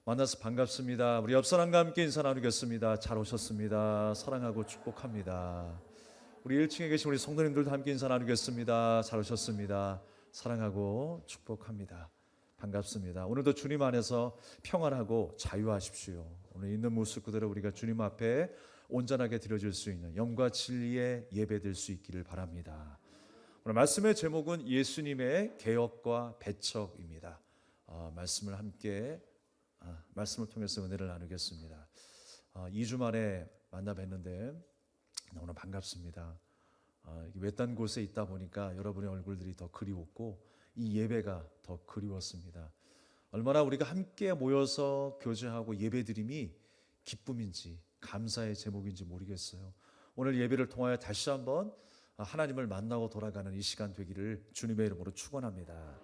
만나서 반갑습니다. 우리 옆 사람과 함께 인사 나누겠습니다. 잘 오셨습니다. 사랑하고 축복합니다. 우리 1층에 계신 우리 성도님들도 함께 인사 나누겠습니다. 잘 오셨습니다. 사랑하고 축복합니다. 반갑습니다. 오늘도 주님 안에서 평안하고 자유하십시오. 오늘 있는 모습 그대로 우리가 주님 앞에 온전하게 드려질 수 있는 영과 진리의 예배될 수 있기를 바랍니다. 오늘 말씀의 제목은 예수님의 개혁과 배척입니다. 말씀을 함께 말씀을 통해서 은혜를 나누겠습니다. 2주 만에 만나 뵀는데 너무나 반갑습니다. 외딴 곳에 있다 보니까 여러분의 얼굴들이 더 그리웠고 이 예배가 더 그리웠습니다. 얼마나 우리가 함께 모여서 교제하고 예배드림이 기쁨인지 감사의 제목인지 모르겠어요. 오늘 예배를 통하여 다시 한번 하나님을 만나고 돌아가는 이 시간 되기를 주님의 이름으로 축원합니다.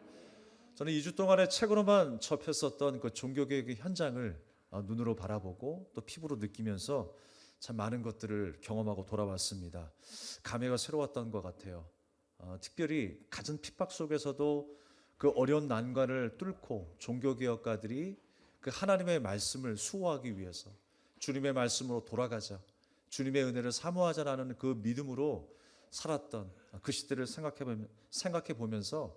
저는 2주 동안에 책으로만 접했었던 그 종교개혁의 현장을 눈으로 바라보고 또 피부로 느끼면서 참 많은 것들을 경험하고 돌아왔습니다. 감회가 새로웠던 것 같아요. 특별히 갖은 핍박 속에서도 그 어려운 난관을 뚫고 종교개혁가들이 그 하나님의 말씀을 수호하기 위해서 주님의 말씀으로 돌아가자, 주님의 은혜를 사모하자라는 그 믿음으로 살았던 그 시대를 생각해 보면서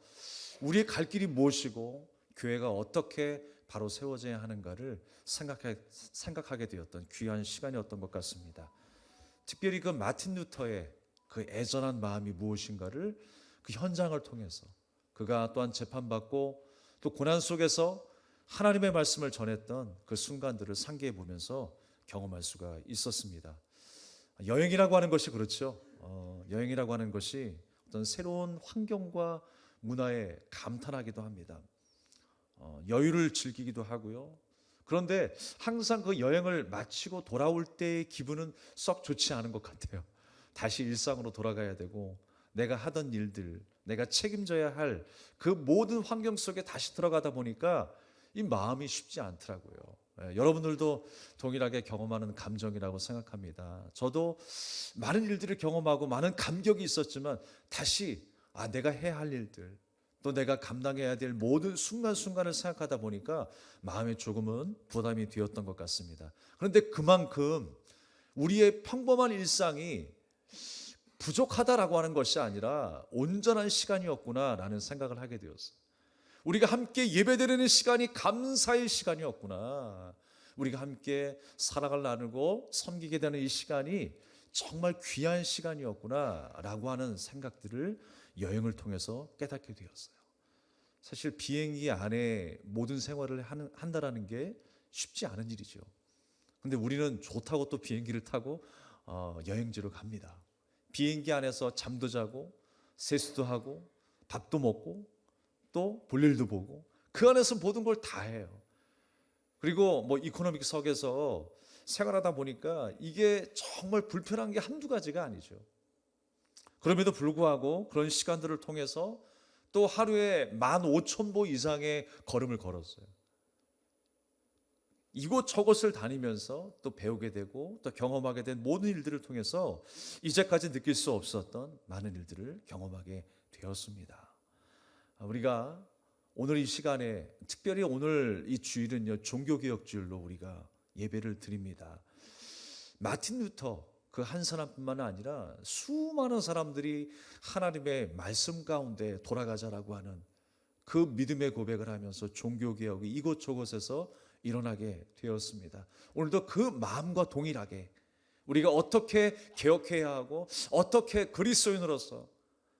우리의 갈 길이 무엇이고 교회가 어떻게 바로 세워져야 하는가를 생각하게 되었던 귀한 시간이었던 것 같습니다. 특별히 그 마틴 루터의 그 애절한 마음이 무엇인가를 그 현장을 통해서 그가 또한 재판받고 또 고난 속에서 하나님의 말씀을 전했던 그 순간들을 상기해 보면서 경험할 수가 있었습니다. 여행이라고 하는 것이 그렇죠. 여행이라고 하는 것이 어떤 새로운 환경과 문화에 감탄하기도 합니다. 여유를 즐기기도 하고요. 그런데 항상 그 여행을 마치고 돌아올 때의 기분은 썩 좋지 않은 것 같아요. 다시 일상으로 돌아가야 되고 내가 하던 일들, 내가 책임져야 할 그 모든 환경 속에 다시 들어가다 보니까 이 마음이 쉽지 않더라고요. 여러분들도 동일하게 경험하는 감정이라고 생각합니다. 저도 많은 일들을 경험하고 많은 감격이 있었지만 다시 내가 해야 할 일들 또 내가 감당해야 될 모든 순간순간을 생각하다 보니까 마음에 조금은 부담이 되었던 것 같습니다. 그런데 그만큼 우리의 평범한 일상이 부족하다라고 하는 것이 아니라 온전한 시간이었구나라는 생각을 하게 되었어요. 우리가 함께 예배드리는 시간이 감사의 시간이었구나. 우리가 함께 사랑을 나누고 섬기게 되는 이 시간이 정말 귀한 시간이었구나라고 하는 생각들을 여행을 통해서 깨닫게 되었어요. 사실 비행기 안에 모든 생활을 한다라는 게 쉽지 않은 일이죠. 근데 우리는 좋다고 또 비행기를 타고 여행지로 갑니다. 비행기 안에서 잠도 자고 세수도 하고 밥도 먹고 또 볼일도 보고 그 안에서 모든 걸 다 해요. 그리고 이코노믹석에서 생활하다 보니까 이게 정말 불편한 게 한두 가지가 아니죠. 그럼에도 불구하고 그런 시간들을 통해서 또 하루에 15,000보 이상의 걸음을 걸었어요. 이곳저곳을 다니면서 또 배우게 되고 또 경험하게 된 모든 일들을 통해서 이제까지 느낄 수 없었던 많은 일들을 경험하게 되었습니다. 우리가 오늘 이 시간에 특별히 오늘 이 주일은요 종교개혁 주일로 우리가 예배를 드립니다. 마틴 루터 그 한 사람뿐만 아니라 수많은 사람들이 하나님의 말씀 가운데 돌아가자라고 하는 그 믿음의 고백을 하면서 종교개혁이 이곳저곳에서 일어나게 되었습니다. 오늘도 그 마음과 동일하게 우리가 어떻게 개혁해야 하고 어떻게 그리스도인으로서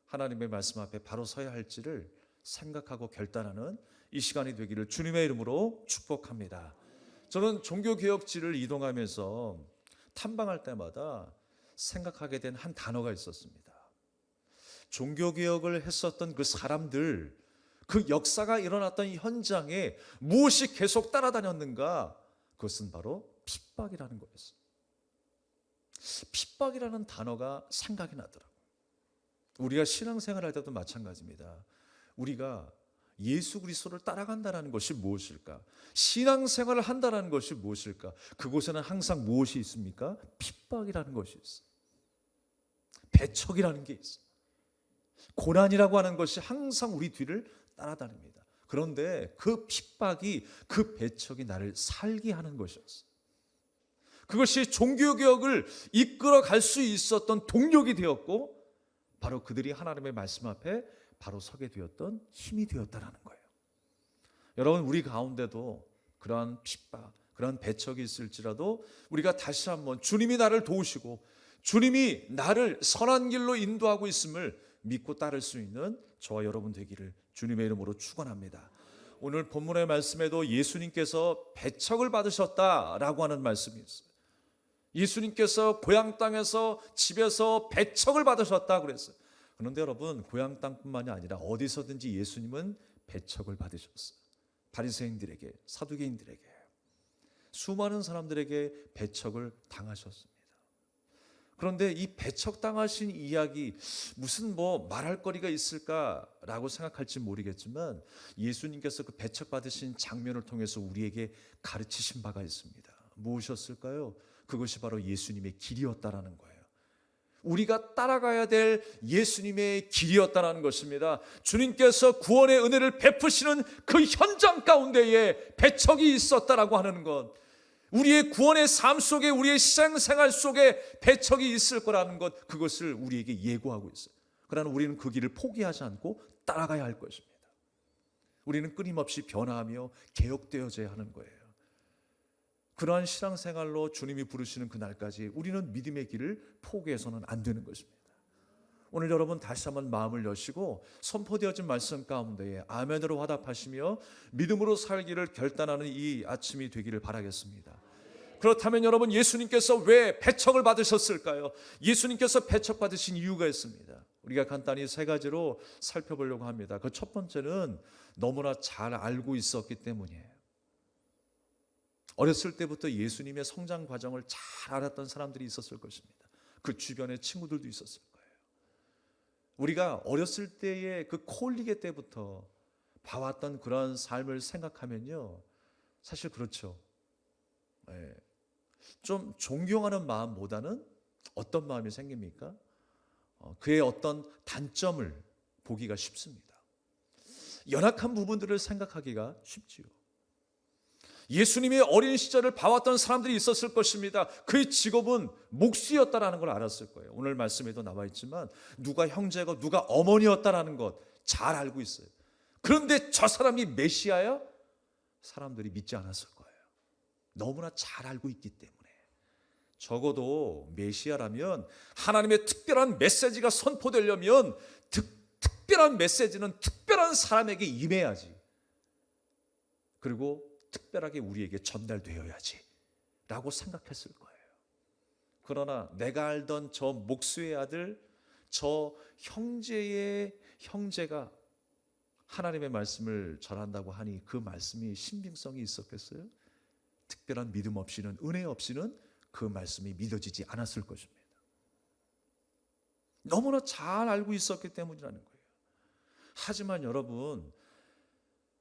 하나님의 말씀 앞에 바로 서야 할지를 생각하고 결단하는 이 시간이 되기를 주님의 이름으로 축복합니다. 저는 종교개혁지를 이동하면서 탐방할 때마다 생각하게 된 한 단어가 있었습니다. 종교개혁을 했었던 그 사람들, 그 역사가 일어났던 이 현장에 무엇이 계속 따라다녔는가? 그것은 바로 핍박이라는 거였어요. 핍박이라는 단어가 생각이 나더라고요. 우리가 신앙생활할 때도 마찬가지입니다. 우리가 예수 그리스도를 따라간다는 것이 무엇일까? 신앙생활을 한다는 것이 무엇일까? 그곳에는 항상 무엇이 있습니까? 핍박이라는 것이 있어요. 배척이라는 게 있어요. 고난이라고 하는 것이 항상 우리 뒤를 따라다닙니다. 그런데 그 핍박이, 그 배척이 나를 살게 하는 것이었어요. 그것이 종교개혁을 이끌어 갈 수 있었던 동력이 되었고, 바로 그들이 하나님의 말씀 앞에 바로 서게 되었던 힘이 되었다라는 거예요. 여러분, 우리 가운데도 그러한 핍박, 그러한 배척이 있을지라도 우리가 다시 한번 주님이 나를 도우시고 주님이 나를 선한 길로 인도하고 있음을 믿고 따를 수 있는 저와 여러분 되기를 주님의 이름으로 축원합니다. 오늘 본문의 말씀에도 예수님께서 배척을 받으셨다라고 하는 말씀이 있어요. 예수님께서 고향 땅에서, 집에서 배척을 받으셨다 그랬어요. 그런데 여러분, 고향 땅뿐만이 아니라 어디서든지 예수님은 배척을 받으셨어요. 바리새인들에게, 사두개인들에게, 수많은 사람들에게 배척을 당하셨습니다. 그런데 이 배척당하신 이야기, 무슨 말할 거리가 있을까라고 생각할지 모르겠지만, 예수님께서 그 배척받으신 장면을 통해서 우리에게 가르치신 바가 있습니다. 무엇이었을까요? 그것이 바로 예수님의 길이었다라는 거예요. 우리가 따라가야 될 예수님의 길이었다라는 것입니다. 주님께서 구원의 은혜를 베푸시는 그 현장 가운데에 배척이 있었다라고 하는 것, 우리의 구원의 삶 속에, 우리의 신앙생활 속에 배척이 있을 거라는 것, 그것을 우리에게 예고하고 있어요. 그러나 우리는 그 길을 포기하지 않고 따라가야 할 것입니다. 우리는 끊임없이 변화하며 개혁되어져야 하는 거예요. 그러한 신앙생활로 주님이 부르시는 그날까지 우리는 믿음의 길을 포기해서는 안 되는 것입니다. 오늘 여러분 다시 한번 마음을 여시고 선포되어진 말씀 가운데에 아멘으로 화답하시며 믿음으로 살기를 결단하는 이 아침이 되기를 바라겠습니다. 그렇다면 여러분, 예수님께서 왜 배척을 받으셨을까요? 예수님께서 배척받으신 이유가 있습니다. 우리가 간단히 세 가지로 살펴보려고 합니다. 그 첫 번째는 너무나 잘 알고 있었기 때문이에요. 어렸을 때부터 예수님의 성장 과정을 잘 알았던 사람들이 있었을 것입니다. 그 주변에 친구들도 있었을 거예요. 우리가 어렸을 때의 그 콜리게 때부터 봐왔던 그런 삶을 생각하면요, 사실 그렇죠. 좀 존경하는 마음보다는 어떤 마음이 생깁니까? 그의 어떤 단점을 보기가 쉽습니다. 연약한 부분들을 생각하기가 쉽지요. 예수님의 어린 시절을 봐왔던 사람들이 있었을 것입니다. 그의 직업은 목수였다라는 걸 알았을 거예요. 오늘 말씀에도 나와 있지만 누가 형제고 누가 어머니였다라는 것 잘 알고 있어요. 그런데 저 사람이 메시아야? 사람들이 믿지 않았을 거예요. 너무나 잘 알고 있기 때문에. 적어도 메시아라면 하나님의 특별한 메시지가 선포되려면 특별한 메시지는 특별한 사람에게 임해야지. 그리고 특별하게 우리에게 전달되어야지 라고 생각했을 거예요. 그러나 내가 알던 저 목수의 아들, 저 형제의 형제가 하나님의 말씀을 전한다고 하니 그 말씀이 신빙성이 있었겠어요? 특별한 믿음 없이는, 은혜 없이는 그 말씀이 믿어지지 않았을 것입니다. 너무나 잘 알고 있었기 때문이라는 거예요. 하지만 여러분,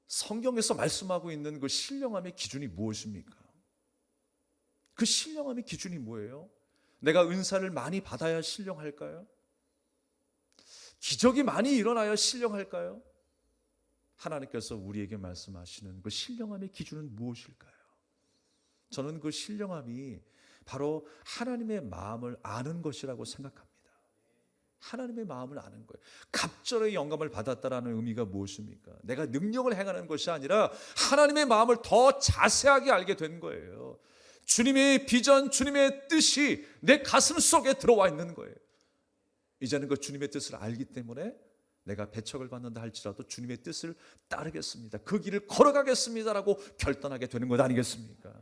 성경에서 말씀하고 있는 그 신령함의 기준이 무엇입니까? 그 신령함의 기준이 뭐예요? 내가 은사를 많이 받아야 신령할까요? 기적이 많이 일어나야 신령할까요? 하나님께서 우리에게 말씀하시는 그 신령함의 기준은 무엇일까요? 저는 그 신령함이 바로 하나님의 마음을 아는 것이라고 생각합니다. 하나님의 마음을 아는 거예요. 갑절의 영감을 받았다라는 의미가 무엇입니까? 내가 능력을 행하는 것이 아니라 하나님의 마음을 더 자세하게 알게 된 거예요. 주님의 비전, 주님의 뜻이 내 가슴 속에 들어와 있는 거예요. 이제는 그 주님의 뜻을 알기 때문에 내가 배척을 받는다 할지라도 주님의 뜻을 따르겠습니다. 그 길을 걸어가겠습니다라고 결단하게 되는 것 아니겠습니까?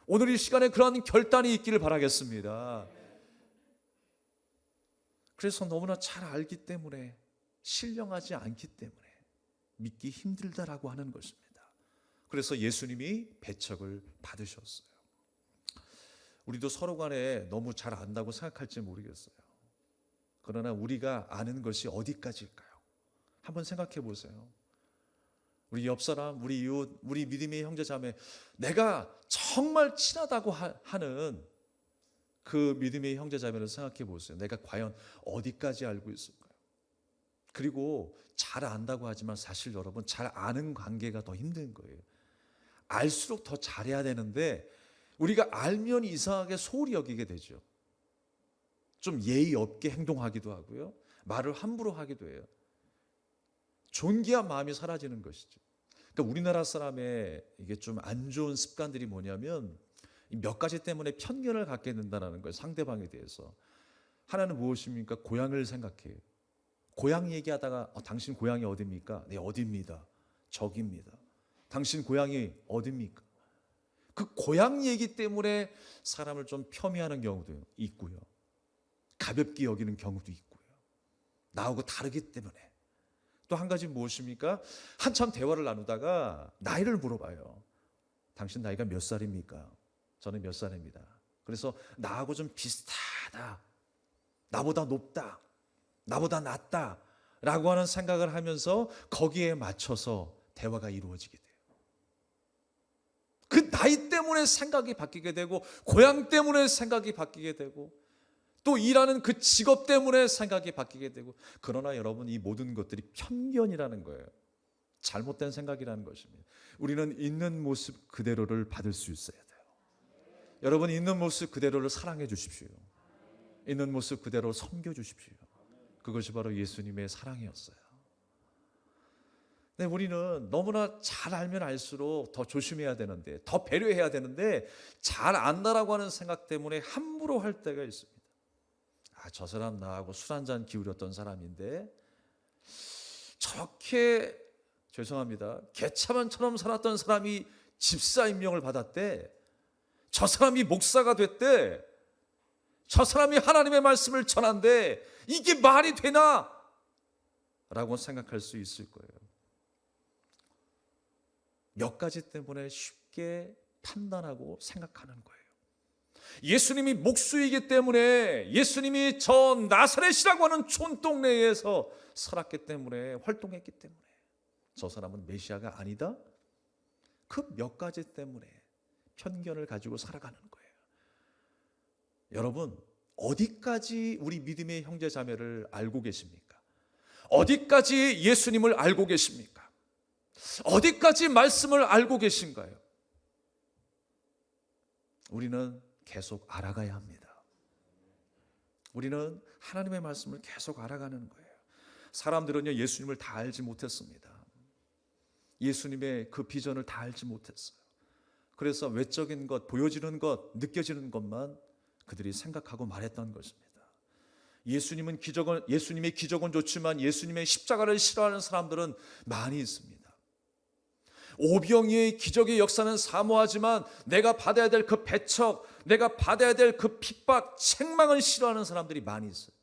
오늘 이 시간에 그러한 결단이 있기를 바라겠습니다. 그래서 너무나 잘 알기 때문에, 신령하지 않기 때문에 믿기 힘들다라고 하는 것입니다. 그래서 예수님이 배척을 받으셨어요. 우리도 서로 간에 너무 잘 안다고 생각할지 모르겠어요. 그러나 우리가 아는 것이 어디까지일까요? 한번 생각해 보세요. 우리 옆 사람, 우리 이웃, 우리 믿음의 형제 자매, 내가 정말 친하다고 하는 그 믿음의 형제 자매를 생각해 보세요. 내가 과연 어디까지 알고 있을까요? 그리고 잘 안다고 하지만 사실 여러분, 잘 아는 관계가 더 힘든 거예요. 알수록 더 잘해야 되는데 우리가 알면 이상하게 소홀히 여기게 되죠. 좀 예의 없게 행동하기도 하고요. 말을 함부로 하기도 해요. 존귀한 마음이 사라지는 것이죠. 그러니까 우리나라 사람의 이게 좀 안 좋은 습관들이 뭐냐면 몇 가지 때문에 편견을 갖게 된다는 거예요. 상대방에 대해서. 하나는 무엇입니까? 고향을 생각해요. 고향 얘기하다가 당신 고향이 어디입니까? 네, 어디입니다. 저기입니다. 당신 고향이 어디입니까? 그 고향 얘기 때문에 사람을 좀 폄훼하는 경우도 있고요. 가볍게 여기는 경우도 있고요. 나하고 다르기 때문에. 또 한 가지 무엇입니까? 한참 대화를 나누다가 나이를 물어봐요. 당신 나이가 몇 살입니까? 저는 몇 살입니다. 그래서 나하고 좀 비슷하다, 나보다 높다, 나보다 낫다 라고 하는 생각을 하면서 거기에 맞춰서 대화가 이루어지게 돼요. 그 나이 때문에 생각이 바뀌게 되고, 고향 때문에 생각이 바뀌게 되고, 또 일하는 그 직업 때문에 생각이 바뀌게 되고. 그러나 여러분, 이 모든 것들이 편견이라는 거예요. 잘못된 생각이라는 것입니다. 우리는 있는 모습 그대로를 받을 수 있어야 돼요. 여러분, 있는 모습 그대로를 사랑해 주십시오. 있는 모습 그대로 섬겨 주십시오. 그것이 바로 예수님의 사랑이었어요. 근데 우리는 너무나 잘 알면 알수록 더 조심해야 되는데, 더 배려해야 되는데, 잘 안다라고 하는 생각 때문에 함부로 할 때가 있습니다. 저 사람 나하고 술 한잔 기울였던 사람인데 저렇게, 죄송합니다, 개차반처럼 살았던 사람이 집사 임명을 받았대. 저 사람이 목사가 됐대. 저 사람이 하나님의 말씀을 전한대. 이게 말이 되나? 라고 생각할 수 있을 거예요. 몇 가지 때문에 쉽게 판단하고 생각하는 거예요. 예수님이 목수이기 때문에, 예수님이 저 나사렛이라고 하는 촌동네에서 살았기 때문에, 활동했기 때문에 저 사람은 메시아가 아니다? 그 몇 가지 때문에 편견을 가지고 살아가는 거예요. 여러분, 어디까지 우리 믿음의 형제 자매를 알고 계십니까? 어디까지 예수님을 알고 계십니까? 어디까지 말씀을 알고 계신가요? 우리는 계속 알아가야 합니다. 우리는 하나님의 말씀을 계속 알아가는 거예요. 사람들은요, 예수님을 다 알지 못했습니다. 예수님의 그 비전을 다 알지 못했어요. 그래서 외적인 것, 보여지는 것, 느껴지는 것만 그들이 생각하고 말했던 것입니다. 예수님의 기적은 좋지만 예수님의 십자가를 싫어하는 사람들은 많이 있습니다. 오병이의 기적의 역사는 사모하지만 내가 받아야 될 그 배척, 내가 받아야 될 그 핍박, 책망을 싫어하는 사람들이 많이 있어요.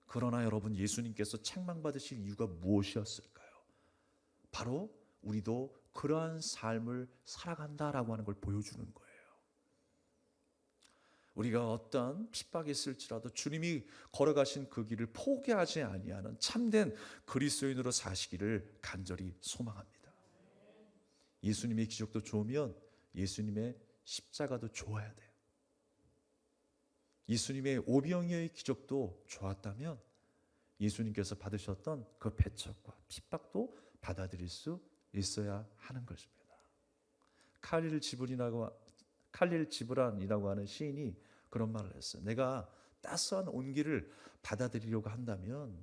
그러나 여러분, 예수님께서 책망받으실 이유가 무엇이었을까요? 바로 우리도 그러한 삶을 살아간다라고 하는 걸 보여주는 거예요. 우리가 어떤 핍박이 있을지라도 주님이 걸어가신 그 길을 포기하지 아니하는 참된 그리스도인으로 사시기를 간절히 소망합니다. 예수님의 기적도 좋으면 예수님의 십자가도 좋아야 돼요. 예수님의 오병이어의 기적도 좋았다면 예수님께서 받으셨던 그 배척과 핍박도 받아들일 수 있어야 하는 것입니다. 칼릴 지브란이라고 하는 시인이 그런 말을 했어요. 내가 따스한 온기를 받아들이려고 한다면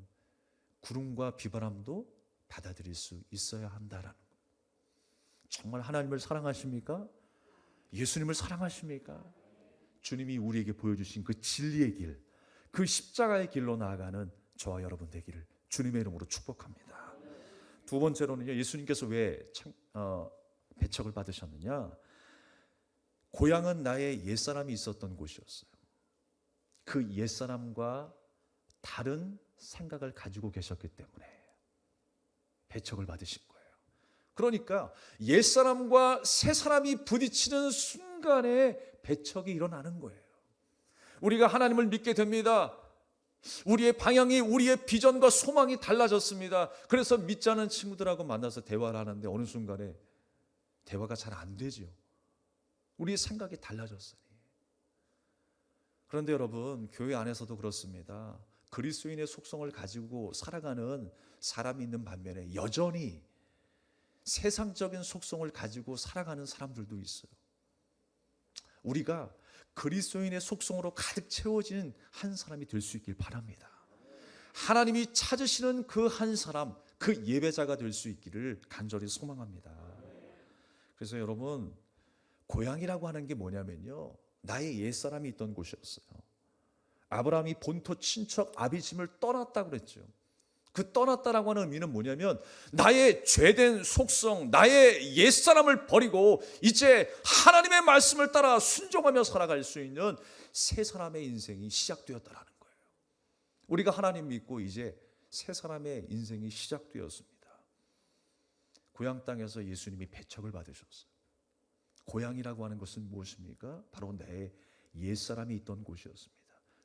구름과 비바람도 받아들일 수 있어야 한다라는 거예요. 정말 하나님을 사랑하십니까? 예수님을 사랑하십니까? 주님이 우리에게 보여주신 그 진리의 길, 그 십자가의 길로 나아가는 저와 여러분 되기를 주님의 이름으로 축복합니다. 두 번째로는요, 예수님께서 왜 배척을 받으셨느냐? 고향은 나의 옛사람이 있었던 곳이었어요. 그 옛사람과 다른 생각을 가지고 계셨기 때문에 배척을 받으신 거예요. 그러니까 옛사람과 새사람이 부딪히는 순간에 배척이 일어나는 거예요. 우리가 하나님을 믿게 됩니다. 우리의 방향이, 우리의 비전과 소망이 달라졌습니다. 그래서 믿지 않은 친구들하고 만나서 대화를 하는데 어느 순간에 대화가 잘 안 되죠. 우리의 생각이 달라졌으니. 그런데 여러분, 교회 안에서도 그렇습니다. 그리스도인의 속성을 가지고 살아가는 사람이 있는 반면에 여전히 세상적인 속성을 가지고 살아가는 사람들도 있어요. 우리가 그리스도인의 속성으로 가득 채워진 한 사람이 될 수 있길 바랍니다. 하나님이 찾으시는 그 한 사람, 그 예배자가 될 수 있기를 간절히 소망합니다. 그래서 여러분, 고향이라고 하는 게 뭐냐면요, 나의 옛사람이 있던 곳이었어요. 아브라함이 본토 친척 아비집을 떠났다고 그랬죠. 그 떠났다라고 하는 의미는 뭐냐면 나의 죄된 속성, 나의 옛사람을 버리고 이제 하나님의 말씀을 따라 순종하며 살아갈 수 있는 새 사람의 인생이 시작되었다라는 거예요. 우리가 하나님 믿고 이제 새 사람의 인생이 시작되었습니다. 고향 땅에서 예수님이 배척을 받으셨어요. 고향이라고 하는 것은 무엇입니까? 바로 내 옛사람이 있던 곳이었습니다.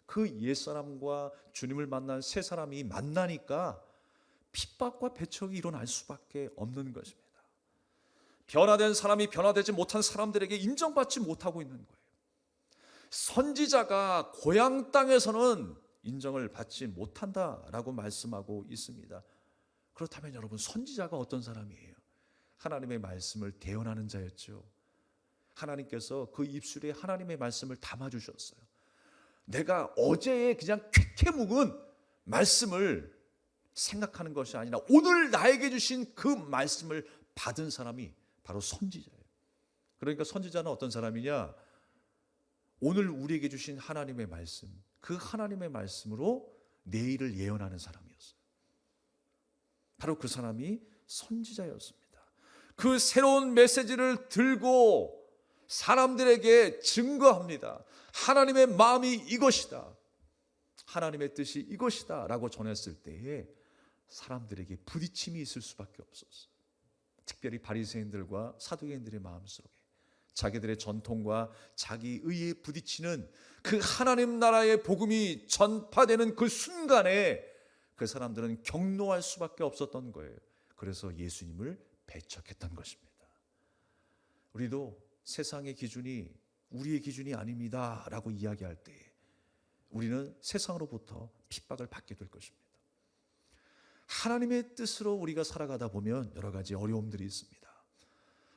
그 옛사람과 주님을 만난 새 사람이 만나니까 핍박과 배척이 일어날 수밖에 없는 것입니다. 변화된 사람이 변화되지 못한 사람들에게 인정받지 못하고 있는 거예요. 선지자가 고향 땅에서는 인정을 받지 못한다라고 말씀하고 있습니다. 그렇다면 여러분, 선지자가 어떤 사람이에요? 하나님의 말씀을 대언하는 자였죠. 하나님께서 그 입술에 하나님의 말씀을 담아주셨어요. 내가 어제의 그냥 쾌쾌 묵은 말씀을 생각하는 것이 아니라 오늘 나에게 주신 그 말씀을 받은 사람이 바로 선지자예요. 그러니까 선지자는 어떤 사람이냐? 오늘 우리에게 주신 하나님의 말씀, 그 하나님의 말씀으로 내일을 예언하는 사람이었어요. 바로 그 사람이 선지자였습니다. 그 새로운 메시지를 들고 사람들에게 증거합니다. 하나님의 마음이 이것이다, 하나님의 뜻이 이것이다 라고 전했을 때에 사람들에게 부딪힘이 있을 수밖에 없었어요. 특별히 바리새인들과 사두개인들의 마음속에 자기들의 전통과 자기 의에 부딪히는 그 하나님 나라의 복음이 전파되는 그 순간에 그 사람들은 격노할 수밖에 없었던 거예요. 그래서 예수님을 배척했던 것입니다. 우리도 세상의 기준이 우리의 기준이 아닙니다 라고 이야기할 때 우리는 세상으로부터 핍박을 받게 될 것입니다. 하나님의 뜻으로 우리가 살아가다 보면 여러 가지 어려움들이 있습니다.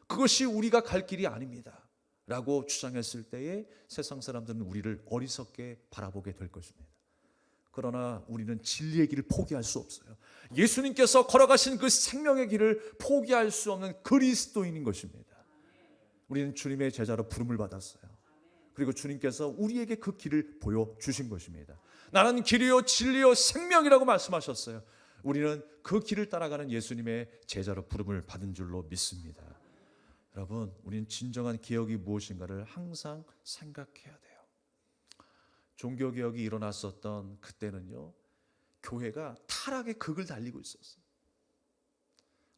그것이 우리가 갈 길이 아닙니다 라고 주장했을 때에 세상 사람들은 우리를 어리석게 바라보게 될 것입니다. 그러나 우리는 진리의 길을 포기할 수 없어요. 예수님께서 걸어가신 그 생명의 길을 포기할 수 없는 그리스도인인 것입니다. 우리는 주님의 제자로 부름을 받았어요. 그리고 주님께서 우리에게 그 길을 보여주신 것입니다. 나는 길이요 진리요 생명이라고 말씀하셨어요. 우리는 그 길을 따라가는 예수님의 제자로 부름을 받은 줄로 믿습니다. 여러분, 우리는 진정한 개혁이 무엇인가를 항상 생각해야 돼요. 종교개혁이 일어났었던 그때는요, 교회가 타락의 극을 달리고 있었어요.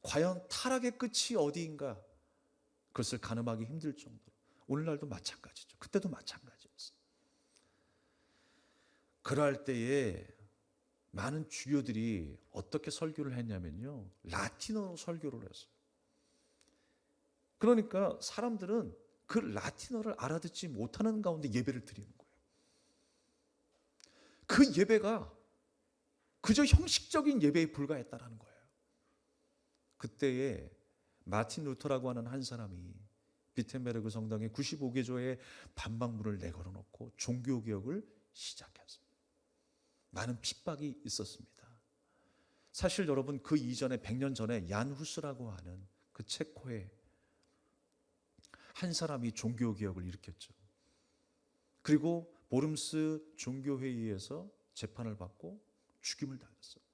과연 타락의 끝이 어디인가? 그것을 가늠하기 힘들 정도로. 오늘날도 마찬가지죠. 그때도 마찬가지였어요. 그럴 때에 많은 주교들이 어떻게 설교를 했냐면요, 라틴어로 설교를 했어요. 그러니까 사람들은 그 라틴어를 알아듣지 못하는 가운데 예배를 드리는 거예요. 그 예배가 그저 형식적인 예배에 불과했다는 거예요. 그때에 마틴 루터라고 하는 한 사람이 비텐베르그 성당에 95개조의 반박문을 내걸어 놓고 종교개혁을 시작했어요. 많은 핍박이 있었습니다. 사실 여러분, 그 이전에 100년 전에 얀 후스라고 하는 그 체코의 한 사람이 종교개혁을 일으켰죠. 그리고 보름스 종교회의에서 재판을 받고 죽임을 당했어요.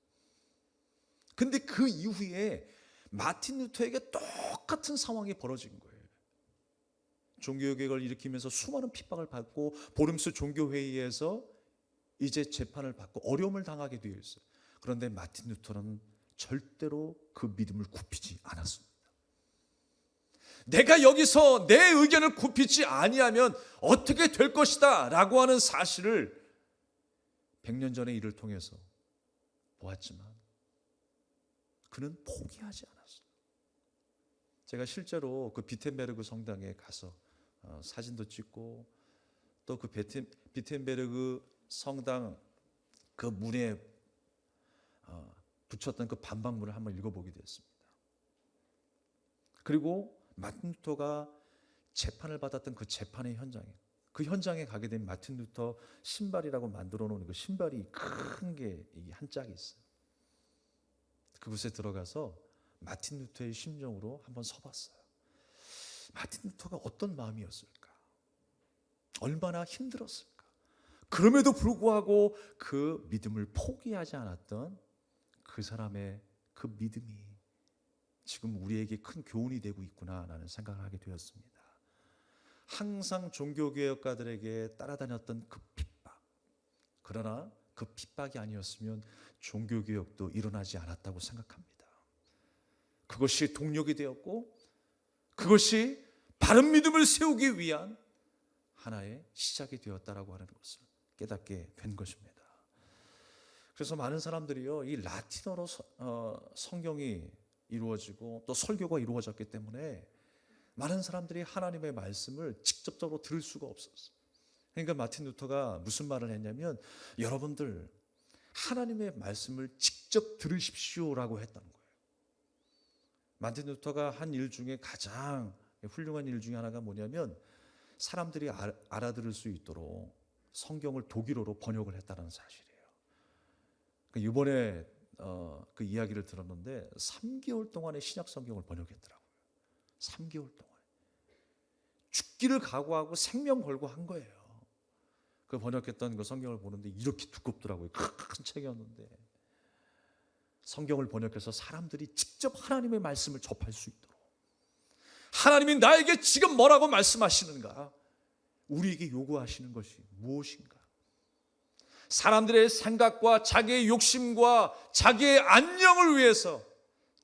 근데 그 이후에 마틴 루터에게 똑같은 상황이 벌어진 거예요. 종교개혁을 일으키면서 수많은 핍박을 받고 보름스 종교회의에서 이제 재판을 받고 어려움을 당하게 되어 있어요. 그런데 마틴 루터는 절대로 그 믿음을 굽히지 않았습니다. 내가 여기서 내 의견을 굽히지 아니하면 어떻게 될 것이다 라고 하는 사실을 100년 전의 일을 통해서 보았지만 그는 포기하지 않았어요. 제가 실제로 그 비텐베르그 성당에 가서 사진도 찍고 또 그 비텐베르그 성당 그 문에 붙였던 그 반박문을 한번 읽어보게 됐습니다. 그리고 마틴 루터가 재판을 받았던 그 재판의 현장에 가게 된 마틴 루터 신발이라고 만들어 놓은 그 신발이 큰 게 한 짝이 있어요. 그곳에 들어가서 마틴 루터의 심정으로 한번 서봤어요. 마틴 루터가 어떤 마음이었을까? 얼마나 힘들었을까? 그럼에도 불구하고 그 믿음을 포기하지 않았던 그 사람의 그 믿음이 지금 우리에게 큰 교훈이 되고 있구나라는 생각을 하게 되었습니다. 항상 종교개혁가들에게 따라다녔던 그 핍박, 그러나 그 핍박이 아니었으면 종교개혁도 일어나지 않았다고 생각합니다. 그것이 동력이 되었고 그것이 바른 믿음을 세우기 위한 하나의 시작이 되었다라고 하는 것을 깨닫게 된 것입니다. 그래서 많은 사람들이요, 이 라틴어로 성경이 이루어지고 또 설교가 이루어졌기 때문에 많은 사람들이 하나님의 말씀을 직접적으로 들을 수가 없었어요. 그러니까 마틴 루터가 무슨 말을 했냐면, 여러분들 하나님의 말씀을 직접 들으십시오라고 했다는 거예요. 마틴 루터가 한 일 중에 가장 훌륭한 일 중에 하나가 뭐냐면, 사람들이 알아들을 수 있도록 성경을 독일어로 번역을 했다는 사실이에요. 이번에 그 이야기를 들었는데 3개월 동안의 신약 성경을 번역했더라고요. 3개월 동안 죽기를 각오하고 생명 걸고 한 거예요. 그 번역했던 그 성경을 보는데 이렇게 두껍더라고요. 큰 책이었는데 성경을 번역해서 사람들이 직접 하나님의 말씀을 접할 수 있도록, 하나님이 나에게 지금 뭐라고 말씀하시는가, 우리에게 요구하시는 것이 무엇인가, 사람들의 생각과 자기의 욕심과 자기의 안녕을 위해서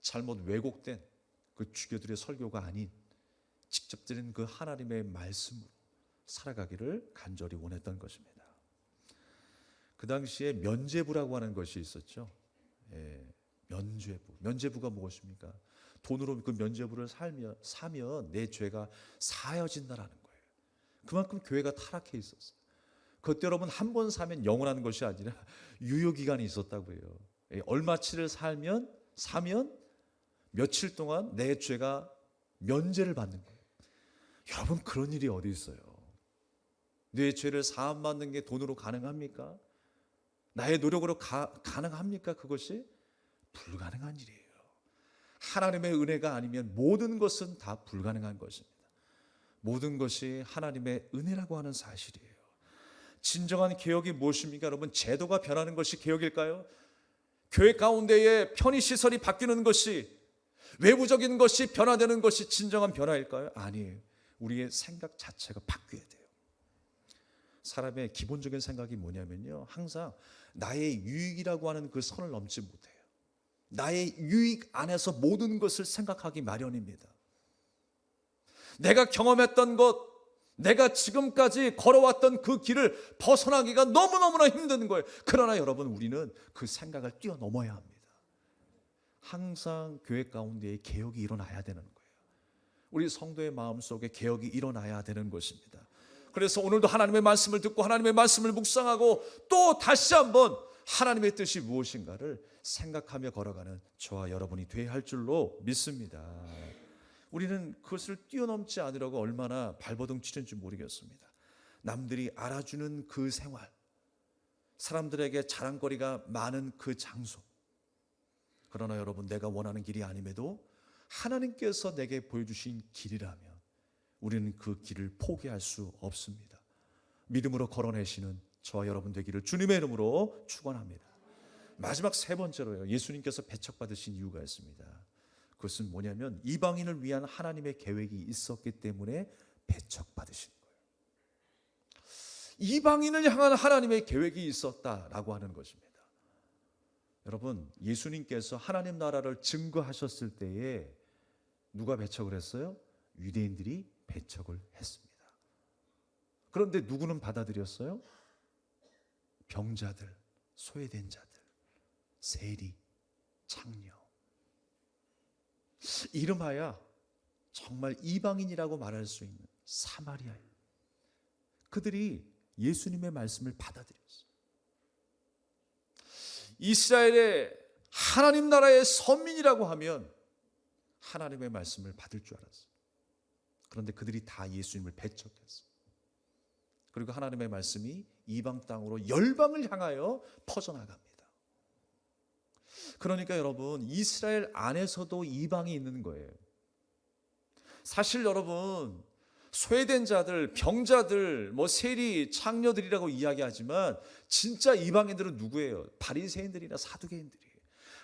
잘못 왜곡된 그 주교들의 설교가 아닌 직접 들은 그 하나님의 말씀으로 살아가기를 간절히 원했던 것입니다. 그 당시에 면죄부라고 하는 것이 있었죠. 면죄부가 무엇입니까? 돈으로 그 면죄부를 사면 내 죄가 사여진다라는 거예요. 그만큼 교회가 타락해 있었어요. 그때 여러분 한 번 사면 영원한 것이 아니라 유효기간이 있었다고요. 얼마치를 사면 며칠 동안 내 죄가 면제를 받는 거예요. 여러분 그런 일이 어디 있어요? 내 죄를 사함받는 게 돈으로 가능합니까? 나의 노력으로 가능합니까? 그것이 불가능한 일이에요. 하나님의 은혜가 아니면 모든 것은 다 불가능한 것입니다. 모든 것이 하나님의 은혜라고 하는 사실이에요. 진정한 개혁이 무엇입니까? 여러분, 제도가 변하는 것이 개혁일까요? 교회 가운데에 편의시설이 바뀌는 것이, 외부적인 것이 변화되는 것이 진정한 변화일까요? 아니에요. 우리의 생각 자체가 바뀌어야 돼요. 사람의 기본적인 생각이 뭐냐면요, 항상 나의 유익이라고 하는 그 선을 넘지 못해요. 나의 유익 안에서 모든 것을 생각하기 마련입니다. 내가 경험했던 것, 내가 지금까지 걸어왔던 그 길을 벗어나기가 너무너무나 힘든 거예요. 그러나 여러분, 우리는 그 생각을 뛰어넘어야 합니다. 항상 교회 가운데에 개혁이 일어나야 되는 거예요. 우리 성도의 마음속에 개혁이 일어나야 되는 것입니다. 그래서 오늘도 하나님의 말씀을 듣고 하나님의 말씀을 묵상하고 또 다시 한번 하나님의 뜻이 무엇인가를 생각하며 걸어가는 저와 여러분이 되어야 할 줄로 믿습니다. 우리는 그것을 뛰어넘지 않으려고 얼마나 발버둥 치는지 모르겠습니다. 남들이 알아주는 그 생활, 사람들에게 자랑거리가 많은 그 장소, 그러나 여러분, 내가 원하는 길이 아님에도 하나님께서 내게 보여주신 길이라면 우리는 그 길을 포기할 수 없습니다. 믿음으로 걸어내시는 저와 여러분 되기를 주님의 이름으로 축원합니다. 마지막 세 번째로요, 예수님께서 배척받으신 이유가 있습니다. 그것은 뭐냐면 이방인을 위한 하나님의 계획이 있었기 때문에 배척받으신 거예요. 이방인을 향한 하나님의 계획이 있었다라고 하는 것입니다. 여러분, 예수님께서 하나님 나라를 증거하셨을 때에 누가 배척을 했어요? 유대인들이 배척을 했습니다. 그런데 누구는 받아들였어요? 병자들, 소외된 자들, 세리, 창녀, 이름하여 정말 이방인이라고 말할 수 있는 사마리아인, 그들이 예수님의 말씀을 받아들였어요. 이스라엘의 하나님 나라의 선민이라고 하면 하나님의 말씀을 받을 줄 알았어요. 그런데 그들이 다 예수님을 배척했어요. 그리고 하나님의 말씀이 이방 땅으로 열방을 향하여 퍼져나갑니다. 그러니까 여러분, 이스라엘 안에서도 이방이 있는 거예요. 사실 여러분, 소외된 자들, 병자들, 세리, 창녀들이라고 이야기하지만 진짜 이방인들은 누구예요? 바리새인들이나 사두개인들이에요.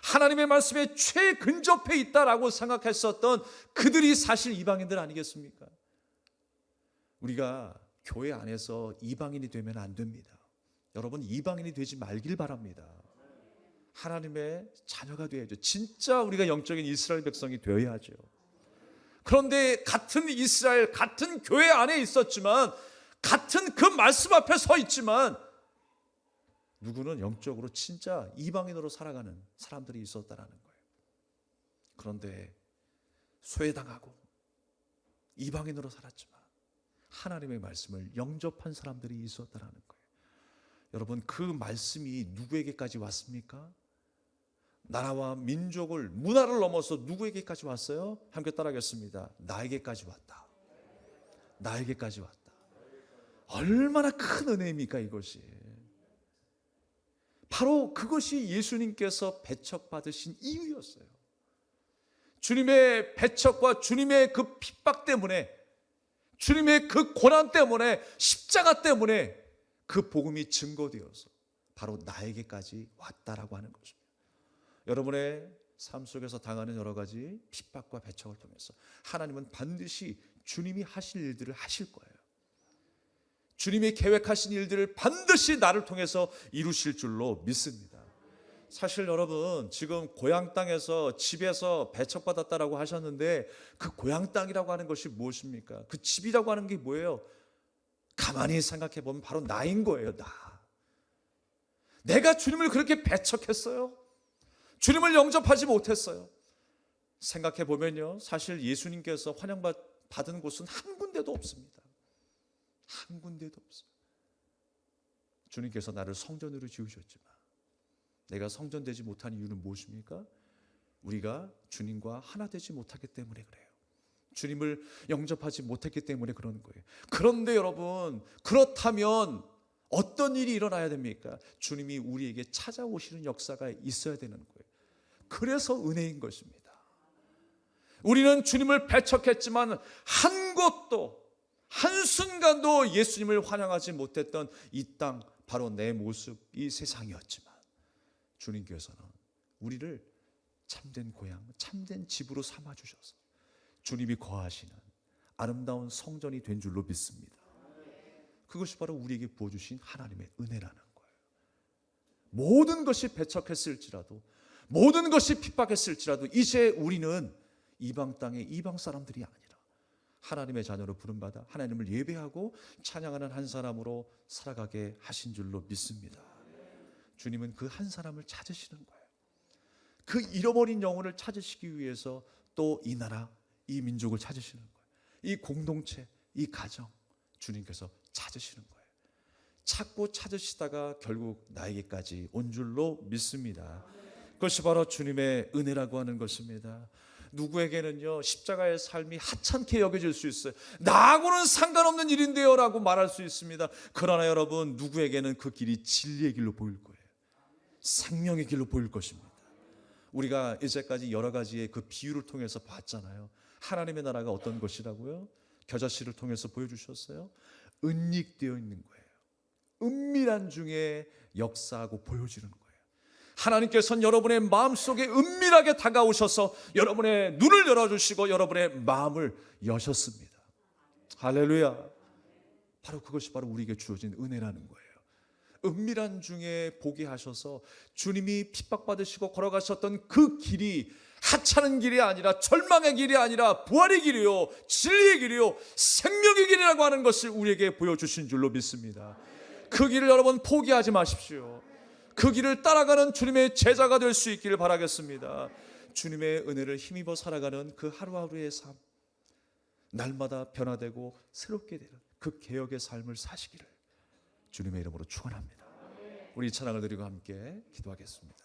하나님의 말씀에 최근접해 있다라고 생각했었던 그들이 사실 이방인들 아니겠습니까? 우리가 교회 안에서 이방인이 되면 안 됩니다. 여러분, 이방인이 되지 말길 바랍니다. 하나님의 자녀가 되어야죠. 진짜 우리가 영적인 이스라엘 백성이 되어야죠. 그런데 같은 이스라엘, 같은 교회 안에 있었지만, 같은 그 말씀 앞에 서 있지만, 누구는 영적으로 진짜 이방인으로 살아가는 사람들이 있었다라는 거예요. 그런데 소외당하고 이방인으로 살았지만 하나님의 말씀을 영접한 사람들이 있었다라는 거예요. 여러분, 그 말씀이 누구에게까지 왔습니까? 나라와 민족을, 문화를 넘어서 누구에게까지 왔어요? 함께 따라하겠습니다. 나에게까지 왔다. 나에게까지 왔다. 얼마나 큰 은혜입니까 이것이. 바로 그것이 예수님께서 배척받으신 이유였어요. 주님의 배척과 주님의 그 핍박 때문에, 주님의 그 고난 때문에, 십자가 때문에 그 복음이 증거되어서 바로 나에게까지 왔다라고 하는 것입니다. 여러분의 삶 속에서 당하는 여러 가지 핍박과 배척을 통해서 하나님은 반드시 주님이 하실 일들을 하실 거예요. 주님이 계획하신 일들을 반드시 나를 통해서 이루실 줄로 믿습니다. 사실 여러분, 지금 고향 땅에서, 집에서 배척받았다라고 하셨는데 그 고향 땅이라고 하는 것이 무엇입니까? 그 집이라고 하는 게 뭐예요? 가만히 생각해 보면 바로 나인 거예요. 내가 주님을 그렇게 배척했어요. 주님을 영접하지 못했어요. 생각해 보면요, 사실 예수님께서 환영받은 곳은 한 군데도 없습니다. 한 군데도 없어요. 주님께서 나를 성전으로 지으셨지만 내가 성전되지 못한 이유는 무엇입니까? 우리가 주님과 하나 되지 못하기 때문에 그래요. 주님을 영접하지 못했기 때문에 그러는 거예요. 그런데 여러분, 그렇다면 어떤 일이 일어나야 됩니까? 주님이 우리에게 찾아오시는 역사가 있어야 되는 거예요. 그래서 은혜인 것입니다. 우리는 주님을 배척했지만 한곳도, 한순간도 예수님을 환영하지 못했던 이 땅, 바로 내 모습, 이 세상이었지만 주님께서는 우리를 참된 고향, 참된 집으로 삼아주셔서 주님이 거하시는 아름다운 성전이 된 줄로 믿습니다. 그것이 바로 우리에게 부어주신 하나님의 은혜라는 거예요. 모든 것이 배척했을지라도, 모든 것이 핍박했을지라도 이제 우리는 이방 땅의 이방 사람들이 아니라 하나님의 자녀로 부름받아 하나님을 예배하고 찬양하는 한 사람으로 살아가게 하신 줄로 믿습니다. 주님은 그 한 사람을 찾으시는 거예요. 그 잃어버린 영혼을 찾으시기 위해서 또 이 나라, 이 민족을 찾으시는 거예요. 이 공동체, 이 가정, 주님께서 찾으시는 거예요. 찾고 찾으시다가 결국 나에게까지 온 줄로 믿습니다. 그것이 바로 주님의 은혜라고 하는 것입니다. 누구에게는요, 십자가의 삶이 하찮게 여겨질 수 있어요. 나하고는 상관없는 일인데요 라고 말할 수 있습니다. 그러나 여러분, 누구에게는 그 길이 진리의 길로 보일 거예요. 생명의 길로 보일 것입니다. 우리가 이제까지 여러 가지의 그 비유를 통해서 봤잖아요. 하나님의 나라가 어떤 것이라고요? 겨자씨를 통해서 보여주셨어요. 은닉되어 있는 거예요. 은밀한 중에 역사하고 보여지는 거예요. 하나님께서는 여러분의 마음속에 은밀하게 다가오셔서 여러분의 눈을 열어주시고 여러분의 마음을 여셨습니다. 할렐루야. 바로 그것이 바로 우리에게 주어진 은혜라는 거예요. 은밀한 중에 보게 하셔서 주님이 핍박받으시고 걸어가셨던 그 길이 하찮은 길이 아니라, 절망의 길이 아니라 부활의 길이요, 진리의 길이요, 생명의 길이라고 하는 것을 우리에게 보여주신 줄로 믿습니다. 그 길을 여러분 포기하지 마십시오. 그 길을 따라가는 주님의 제자가 될 수 있기를 바라겠습니다. 주님의 은혜를 힘입어 살아가는 그 하루하루의 삶, 날마다 변화되고 새롭게 되는 그 개혁의 삶을 사시기를 주님의 이름으로 축원합니다. 우리 찬양을 드리고 함께 기도하겠습니다.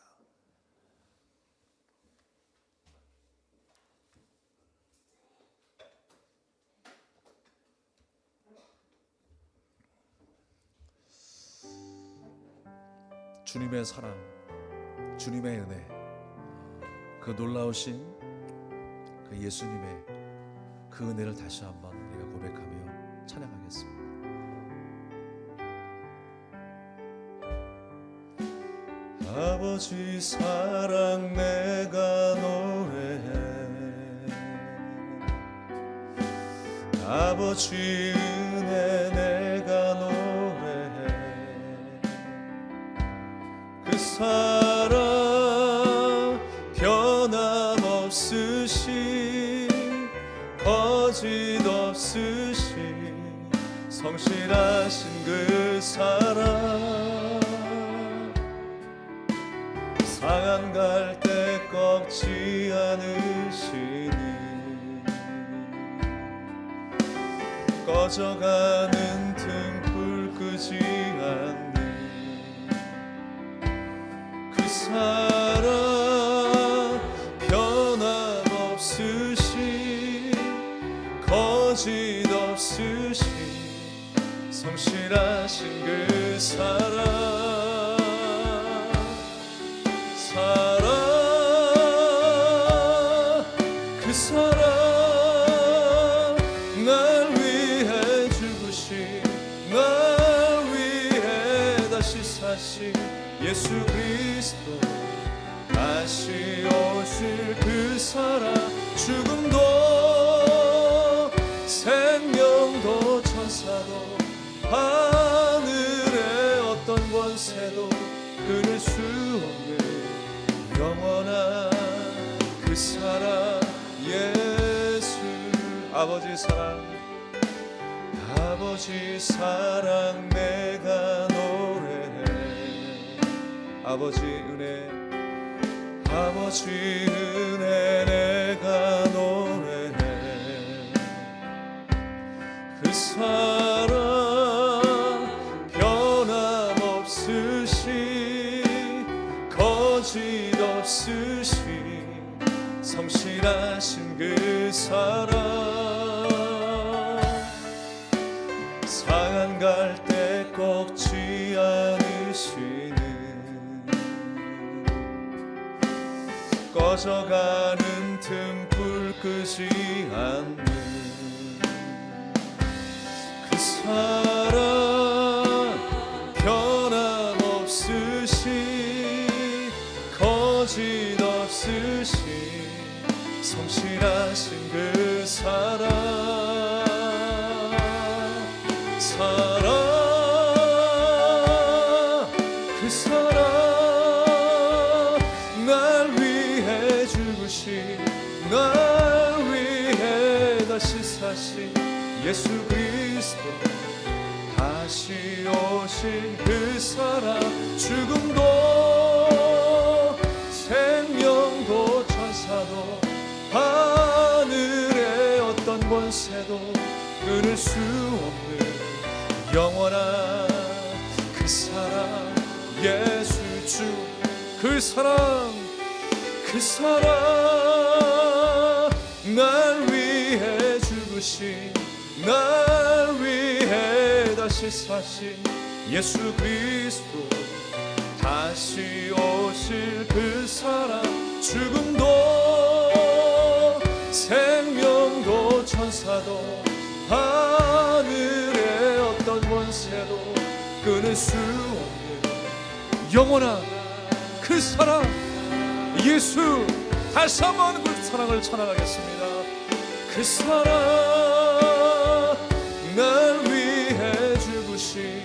주님의 사랑, 주님의 은혜, 그 놀라우신 그 예수님의 그 은혜를 다시 한번 우리가 고백하며 찬양하겠습니다. 아버지 사랑 내가 노래해, 아버지 은혜 내가 노래해, 그 사랑 변함없으신 거짓 없으신 성실하신 그 사랑, 상한 갈 때 꺾지 않으시니 꺼져가는 등불 끄지 않는 그 사랑, 변함없으신 거짓 없으신 성실하신 그 사랑, 그 사랑, 날 위해 죽으신, 날 위해 다시 사신 예수 그리스도, 다시 오실 그 사랑, 죽음도 생명도 천사도 하늘의 어떤 권세도 끊을 수 없는 영원한 그 사랑, 예수. 아버지 사랑, 아버지 사랑 내가 노래해, 아버지 은혜, 아버지 은혜 내가 노래해, 그 사랑 변함없으신 거짓 없으신 성실하신 그 사랑, 상한 갈 때 꺾지 않으시는 꺼져가는 등불 끄지 않는 그 사랑, 변함없으신 거짓 없으신 성실하신 그 사랑, 사랑, 그 사랑, 날 위해 죽으신, 날 위해 다시 사신 예수 그리스도, 다시 오신 그 사랑, 죽음도 생명도 천사도 하늘의 어떤 권세도 끊을 수 없는 영원한 그 사랑, 예수 주, 그 사랑, 그 사랑, 날 위해 죽으신, 날 위해 다시 사신 예수 그리스도, 다시 오실 그 사랑, 죽음도 생명도 천사도 하늘의 어떤 권세도 끊을 수 없는 영원한 그 사랑, 예수. 다시 한번 그 사랑을 찬양하겠습니다. 그 사랑, 날 위해 죽으신,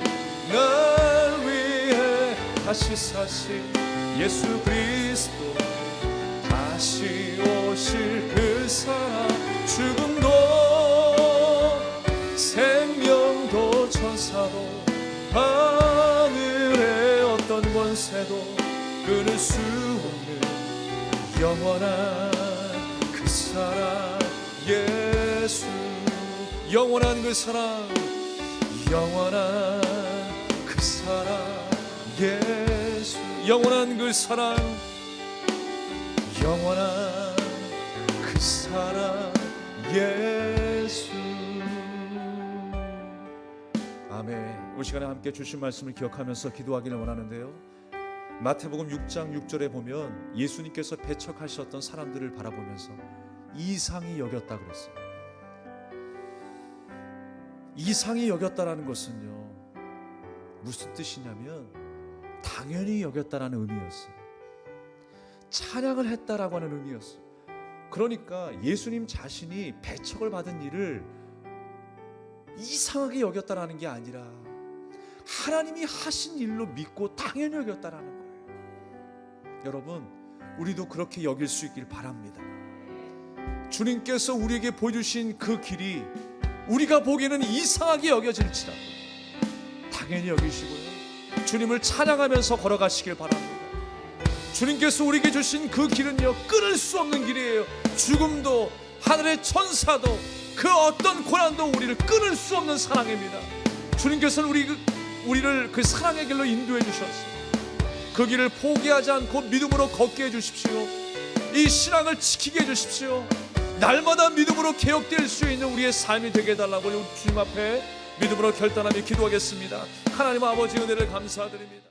날 위해 다시 사신 예수 그리스도, 다시 오실 그 사랑, 죽음도 생명도 천사도 하늘의 어떤 권세도 끊을 수 없는 영원한 그 사랑, 예수. 영원한 그 사랑, 영원한 그 사랑, 예수. 영원한 그 사랑, 영원한 그 사랑 예수. 아멘. 이 시간에 함께 주신 말씀을 기억하면서 기도하기를 원하는데요, 마태복음 6장 6절에 보면 예수님께서 배척하셨던 사람들을 바라보면서 이상히 여겼다 그랬어요. 이상히 여겼다라는 것은요, 무슨 뜻이냐면 당연히 여겼다라는 의미였어요. 찬양을 했다라고 하는 의미였어요. 그러니까 예수님 자신이 배척을 받은 일을 이상하게 여겼다라는 게 아니라 하나님이 하신 일로 믿고 당연히 여겼다라는 거예요. 여러분, 우리도 그렇게 여길 수 있길 바랍니다. 주님께서 우리에게 보여주신 그 길이 우리가 보기에는 이상하게 여겨질지라도 당연히 여기시고요, 주님을 찬양하면서 걸어가시길 바랍니다. 주님께서 우리에게 주신 그 길은요, 끊을 수 없는 길이에요. 죽음도 하늘의 천사도 그 어떤 고난도 우리를 끊을 수 없는 사랑입니다. 주님께서는 우리를 그 사랑의 길로 인도해 주셨어요. 그 길을 포기하지 않고 믿음으로 걷게 해주십시오. 이 신앙을 지키게 해주십시오. 날마다 믿음으로 개혁될 수 있는 우리의 삶이 되게 해달라고 주님 앞에 믿음으로 결단하며 기도하겠습니다. 하나님 아버지, 은혜를 감사드립니다.